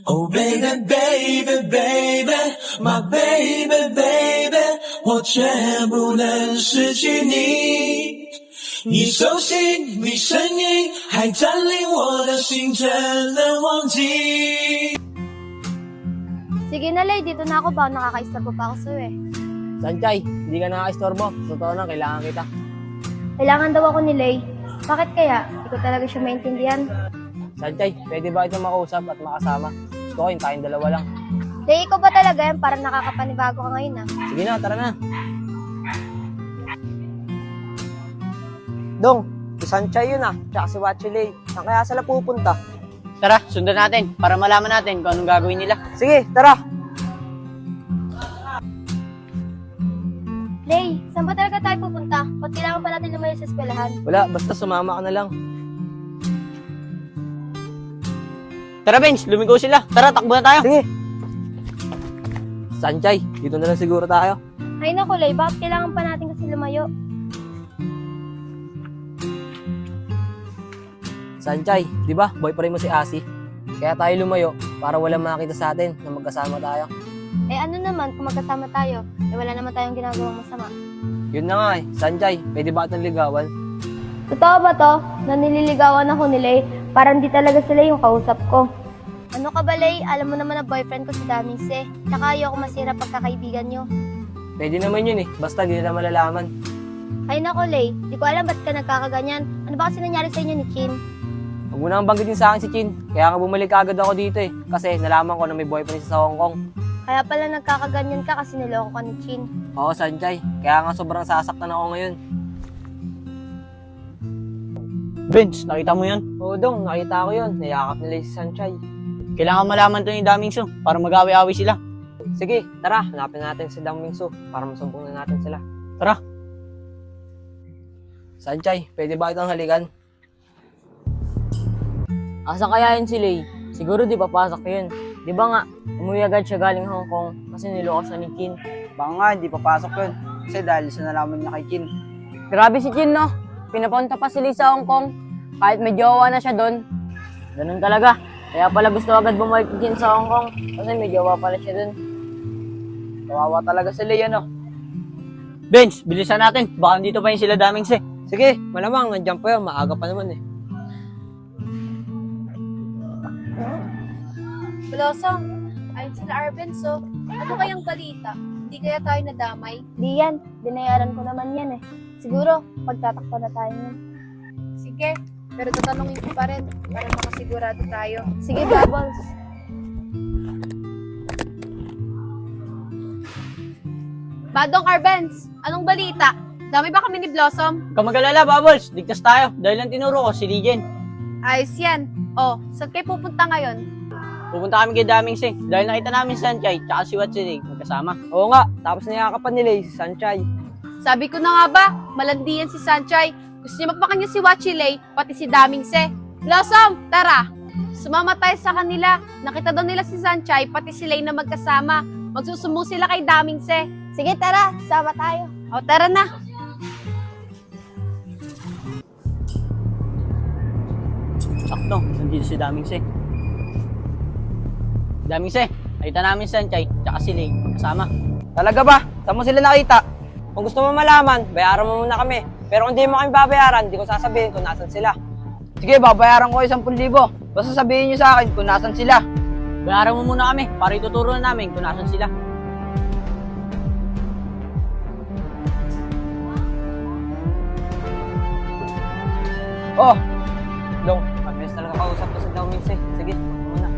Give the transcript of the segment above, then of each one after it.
Oh baby baby baby my baby baby 我绝不能失去你，你手心你声音还占领我的心，怎能忘记。 Sige na, Lay. Dito na ako. Baka nakaka-istorbo pa ako sa'yo eh. Sanchay, hindi ka nakaka-istorbo. Totoo na, kailangan kita. Kailangan daw ako ni Lay. Bakit kaya? Hindi ko talaga siya maintindihan. Sanchay, pwede ba ito makausap at makasama? Gusto ko yung tayong dalawa lang. Lay, ikaw ba talaga yan? Parang nakakapanibago ka ngayon ah. Sige na, tara na. Dong, si Sanchay yun ah, tsaka si Wachilay. Saan kaya sila pupunta? Tara, sundan natin para malaman natin kung anong gagawin nila. Sige, tara. Lay, saan ba talaga tayo pupunta? Ba't kailangan pa natin lumayo sa eskwelahan? Wala, basta sumama ka na lang. Tara, Benz, lumigo sila. Tara, takbo na tayo. Sige. Sanchay, dito na lang siguro tayo. Ay naku, Lay. Bakit kailangan pa natin kasi lumayo? Sanchay, di ba, boyfriend mo si Asi? Kaya tayo lumayo para walang makita sa atin na magkasama tayo. Eh ano naman kung magkasama tayo? Eh wala naman tayong ginagawang masama. Yun na nga eh, Sanchay, pwede ba itong ligawan? Totoo ba to? Na nililigawan ako ni Lay? Parang di talaga sila yung kausap ko. Ano ka ba, Lay? Alam mo naman na boyfriend ko si Damise. Tsaka ayoko masira pagkakaibigan nyo. Pwede naman yun eh, basta di nila malalaman. Ay nako, Lay. Di ko alam ba't ka nagkakaganyan. Ano ba kasi nangyari sa inyo ni Chin? Huwag mo nang banggitin sa akin si Chin, kaya nga bumalik agad ako dito eh, kasi nalaman ko na may boyfriend siya sa Hong Kong. Kaya pala nagkakaganyan ka kasi niloko ka ni Chin. Oo, Sanchay, kaya nga sobrang sasaktan ako ngayon. Benz, nakita mo yun? Oo Dong, nakita ko yun, nayakap nila si Sanchay. Kailangan malaman to ni Daming Su para mag-awi-awi sila. Sige, tara, hanapin natin si Dang Mingsu para masumbong na natin sila. Tara. Sanchay, pwede ba itong halikan? Asa kaya yun si Lay? Siguro di papasok yun. Di ba nga, umuwi agad siya galing Hong Kong kasi niloko siya ni Chin. Baka nga, hindi papasok yun. Kasi dahil sa nalaman niya kay Chin. Grabe si Chin, no? Pinapunta pa si Lay sa Hong Kong. Kahit may jowa na siya doon. Ganun talaga. Kaya pala gusto agad bumalik si Chin sa Hong Kong kasi may jowa pala siya doon. Kawawa talaga si Lay, ano? Benz, bilisan natin. Baka dito pa yun sila Daming Su. Sige, malamang, nandiyan pa yun, maaga pa naman eh. Blossom, ayun sila Arben, so ano kayang balita? Hindi kaya tayo nadamay? Di yan. Binayaran ko naman yan eh. Siguro, pagtatakpan na tayo yun. Sige, pero tatanungin ko pa rin para makasigurado tayo. Sige, Bubbles. Badong Arbens, anong balita? Dami ba kami ni Blossom? Huwag ka mag-alala, Bubbles. Ligtas tayo. Dahil lang tinuro ko si Lijen. Ayos yan. Oh, saan kayo pupunta ngayon? Pupunta kami kay Daming Su dahil nakita namin si Sanchay tsaka si Wachilay magkasama. Oo nga, tapos niyakapan nila si Sanchay. Sabi ko na nga ba, malandi yan si Sanchay. Gusto niya magpakanya si Wachilay, pati si Daming Su. Blossom, tara! Sumama tayo sa kanila. Nakita daw nila si Sanchay, pati si Lay na magkasama. Magsusumbong sila kay Daming Su. Sige, tara. Sama tayo. O, tara na. Sakto, nandito si Daming Su. Daming Su, nakita namin si Sanchay tsaka si Lay magkasama. Talaga ba? Saan mo sila nakita? Kung gusto mo malaman, bayaran mo muna kami. Pero kung di mo kami babayaran, di ko sasabihin kung nasan sila. Sige, babayaran ko 10,000. Basta sabihin niyo sa akin kung nasan sila. Bayaran mo muna kami para ituturo na namin kung nasan sila. Oh, Dong, mabilis talaga kausap ko sa Dang Mingsu. Sige, muna.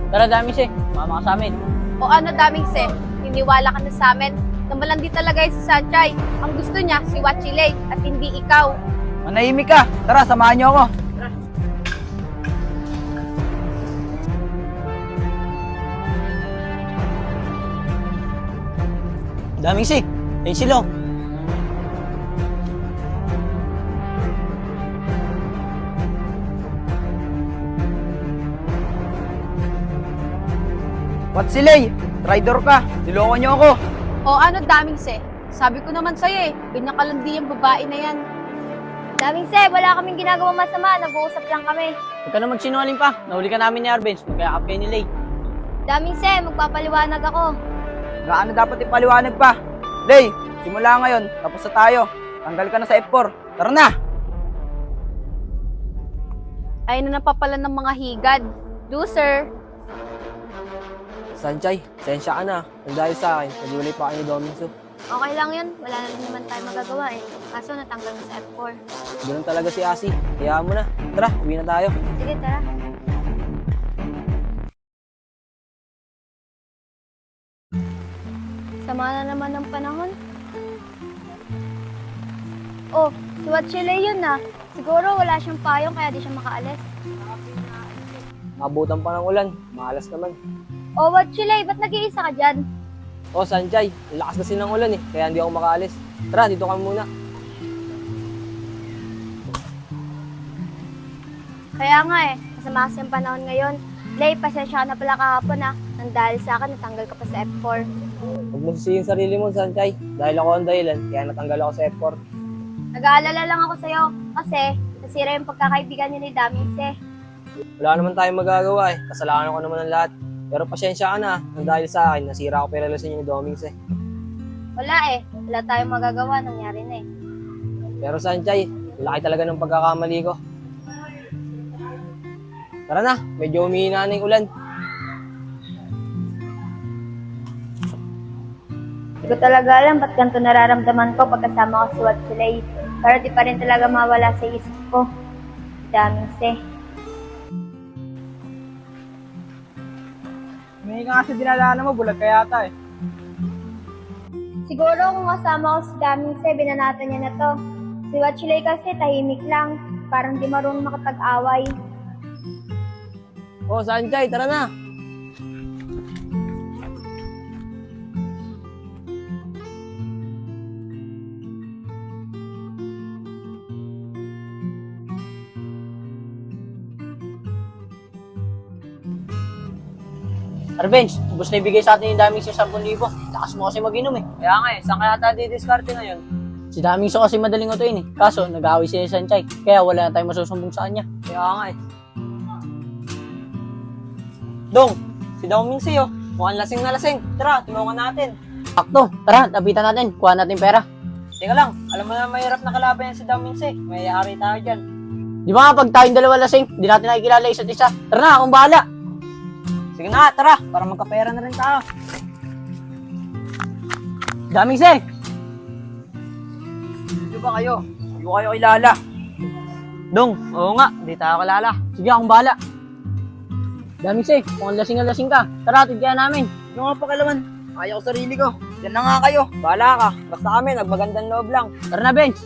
Tara Daming Su, mama ka sa amin. O ano, Daming Su, niniwala ka na sa amin. Na malandi talaga yung si Sanchay. Ang gusto niya, si Wachilay, at hindi ikaw. Manahimik ka. Tara, samahan niyo ako. Daming Su, ayun sila. What si Lay? Traitor ka. Niloko niyo ako. O ano, Daming Su, Sabi ko naman sa'yo eh, ganyan kalandi yung babae na yan. Daming se, wala kaming ginagawa masama. Nag-uusap lang kami. Huwag ka na magsinungaling pa. Nahuli ka namin ni Arbenz. Magkayakap kayo ni Lay. Daming se, magpapaliwanag ako. Gaano dapat ipaliwanag pa? Lay, simula ngayon, tapos na tayo. Tanggal ka na sa F4. Tara na! Ayun na napapalan ng mga higad. Loser! Sanchay, sensya ka na. Nang dahil sa akin, nagulay pa kayo ni Domingo. Okay lang yun. Wala na rin naman tayo magagawa eh. Kaso natanggal mo sa F4. Ganun talaga si Asi. Kaya mo na. Tara, uwi na tayo. Sige, tara. Sama na naman ng panahon. Oh, si Watchile yun ah. Siguro wala siyang payong kaya di siya makaalis. Mabutan pa ng ulan. Malas naman. Oh, Watchile, ba't nag-iisa ka dyan? Oh, Sanchay, ang lakas kasi ng ulan eh. Kaya hindi ako makaalis. Tara, dito ka muna. Kaya nga eh, masama kasi yung panahon ngayon. Lay, pasensya ka na pala kahapon ah. Nang dahil sa akin, natanggal ka pa sa F4. Huwag mo sisihin sarili mo, Sanchay. Dahil ako ang dahilan, kaya natanggal ako sa F4. Nag-aalala lang ako sa'yo kasi nasira yung pagkakaibigan niyo ni Damise. Wala naman tayong magagawa eh. Kasalanan ko naman ang lahat. Pero pasensya ka na. Nang dahil sa akin, nasira ko pa yung relasyon niyo ni Domings eh. Wala eh, wala tayong magagawa, nangyari na eh. Pero Sanchay, laki talaga ng pagkakamali ko. Tara na, medyo umihina na yung ulan. Hindi ko talaga alam ba't ganito nararamdaman ko pagkasama ko si Watchile. Pero di pa rin talaga mawala sa isip ko. Damise. May nga kasi dinadaanan mo, bulag ka yata eh. Siguro kung kasama ko si Damise, binanatan niya na to. Si Watchile kasi tahimik lang. Parang di marunong makapag-away. Oh, Sanchay, tara na. Arbenz, ubos na ibigay sa atin yung daming sa 10,000. Lakas mo kasi mag-inom eh. Kaya nga eh, saan kaya tayo didiskarte ngayon? Si daming kasi madaling utuin eh. Kaso, nag-aaway siya ni Sanchay. Kaya wala na tayong masusumbong sa kanya. Kaya nga eh. Dong, si Domings eh oh. Mukhang lasing na lasing. Tara, tulungan natin. Sakto, tara, lapitan natin. Kuha natin pera. Teka lang, alam mo na mahirap na kalaban yan si Domings eh. May yari tayo dyan. Di ba nga pag tayong dalawa lasing, di natin nakikilala isa't isa. Tara na, akong bahala. Sige na, tara, para magkapera na rin tayo. Daming se. Dito ba kayo? Hindi ko kayo kilala. Dong, oo nga, di tayo kalala. Sige, akong bahala. Daming se, kung lasing ka, tara, atid kaya namin. Ano nga pakilaman? Kaya ko sarili ko. Yan na nga kayo. Bahala ka, basta kami, nagmagandang loob lang. Tara na, Benz.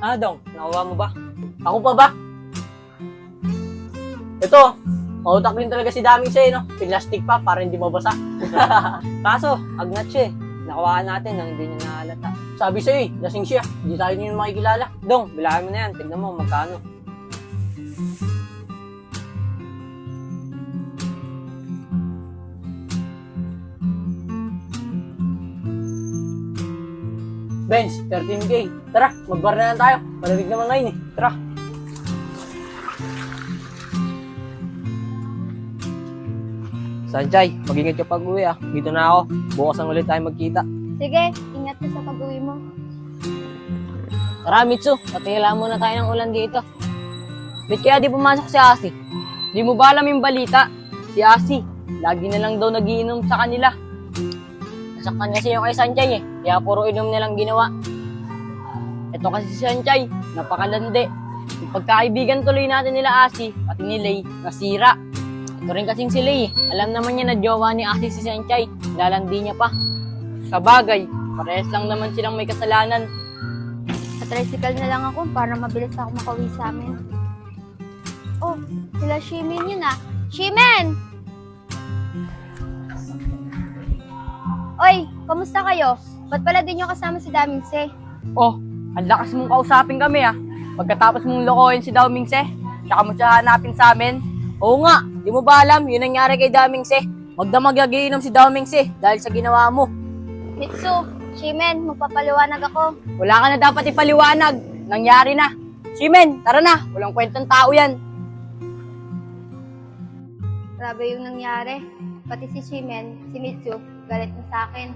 Ah, Dong, nakuha mo ba? Ako pa ba? Ito, mautak din talaga si Daming se, no? Plastic pa, para hindi mabasa. Kaso, agnat siya eh. Nakuha natin nang hindi niya nahalata. Sabi sa'yo eh, lasing siya. Hindi tayo niyo makikilala. Dong, bilahan mo na yan. Tignan mo magkano. Benz, 13K. Tara, magbar na lang tayo. Malamig naman ngayon eh. Tara. Sanchay, mag-ingat ka pag-uwi ah. Dito na ako. Bukas ang ulit tayo magkita. Sige, ingat ka sa pag-uwi mo. Tara, Mitsu, patigilan muna tayo ng ulan dito. Ba't kaya di pumasok si Asi? Di mo ba alam yung balita? Si Asi, lagi na lang daw nagiinom sa kanila. Nasaktan kasi yung kay Sanchay eh, kaya puro inom nilang ginawa. Ito kasi si Sanchay, napakalandi. Yung pagkaibigan tuloy natin nila Asi, pati ni Lay, nasira. Ito rin kasing si Lay eh. Alam naman niya na jowa ni Asi si Sanchay, lalandi niya pa. Sa bagay, parehas lang naman silang may kasalanan. Sa tricycle na lang ako para mabilis ako makauwi sa amin. Oh, sila Shimen yun ah. Shimen! Oy, kamusta kayo? Ba't pala din yung kasama si Damise? Oh, ang lakas mong kausapin kami ah. Pagkatapos mong lokohin si Daomingse, tsaka mo siya hanapin sa amin. Oo nga, di mo ba alam, yun ang nangyari kay Damingse. Magdamag nagiinom si Damingse dahil sa ginawa mo. Mitsu, Shimen, magpapaliwanag ako. Wala ka na dapat ipaliwanag. Nangyari na. Shimen, tara na. Walang kwentang tao yan. Grabe yung nangyari. Pati si Shimen, si Mitsu, galit na sa akin.